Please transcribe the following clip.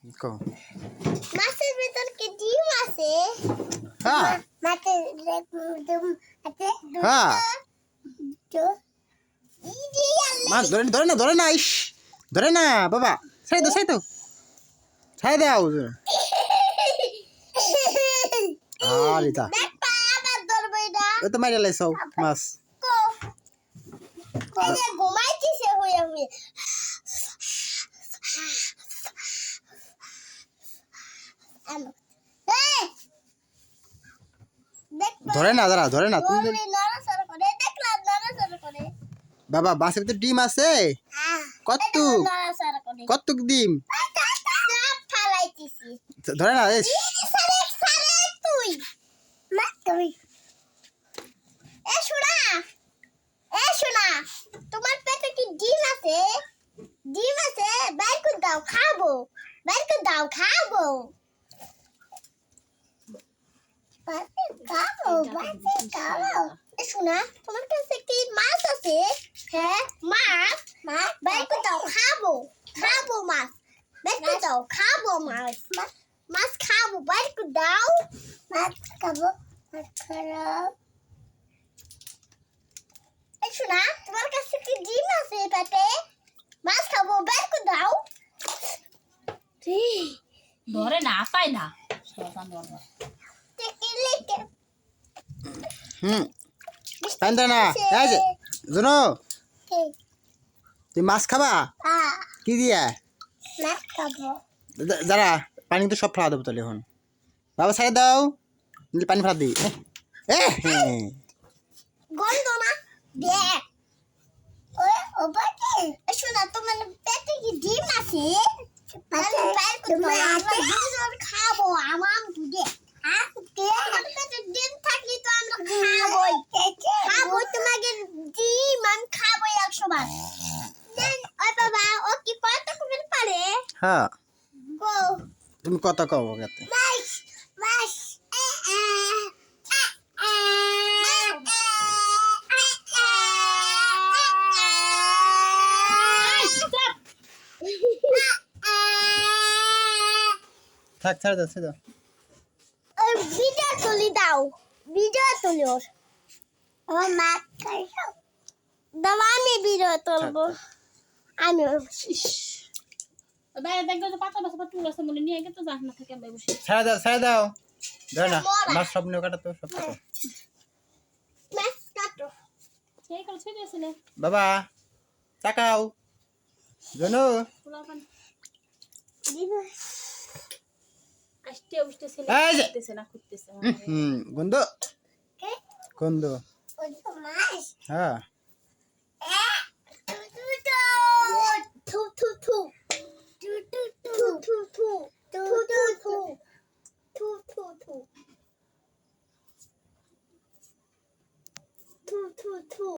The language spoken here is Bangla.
কো মাছের ভিতর কি ডিম আছে? হ্যাঁ মাছের ডিম আছে? হ্যাঁ তো ইদি মাছ ধরে না ইস ধরে না বাবা ছেড়ে দাও আর এটা দেখ আবার ধরবো এটা। ও তো মাইরা লাইছো মাছ কো এই যে ঘুমাইতেছে হয়ে হয়ে। এই দেখ ধরে না ধরে না তুমি তুমি নড়াচড়া করে দেখলাম নড়াচড়া করে। বাবা মাছের ভিতরে ডিম আছে কতটুক নড়াচড়া করে। কতটুক ডিম সব ফালাইতেছি। ধরে না এই সারে তুই না তুই এ শোনা তোমার পেটে কি ডিম আছে বাইর করে দাও খাবো এ শোনা তোমার কাছে কি মাছ আছে হ্যাঁ মাছ বাইর করে দাও খাবো মাছ বাইর করে দাও খাবো মাছ খাবো বাইর করে দাও মাছ খাবো এই শোনা তোমার কাছে কি ডিম আছে পেটে মাছ খাবো বাইর করে দাও ধরে না পাই না পান না এই যে শুনো তুমি মাছ খাবা কি দিয়া মাছ খাবো যারা পানি তো সব ফেলা দেবো তাহলে এখন বাবা সাইড দাও পানি ফেলা দিই গন্ধ না দেখ ওই ও বাকি শোনা তোমার পেটে কি ডিম আছে খাবো আমার দুধে পেটে ডিম থাকলে তো আমরা খাবো তোমাকে ডিম আমি খাবো 100 বার ওই বাবা ও কি কত করে পারে হ্যাঁ গো তুমি কত কও গেতে মাছ থাক ছেড়ে দাও ওই ভিডিও তুলি ওর আমার মা খাইছো দাও আমি ভিডিও তুলবো আমি বাইরে দেখবে যে পাতা বাসা পাতা আছে মনে নিয়ে গেছে জাহান না থাকে আমরা বসে ছেড়ে দাও ধরে না মাছ সব নিয়ে কাটা তো সব কাটো মাছ কাটো সেই কাল ছেড়ে দিয়েছিলে বাবা তাকাও জানো পোলাও পান দিব আসতে উঠতে ছেলে এই যে করতেছে না করতেছে গন্ধ কে গন্ধ ওই তো মাছ হ্যাঁ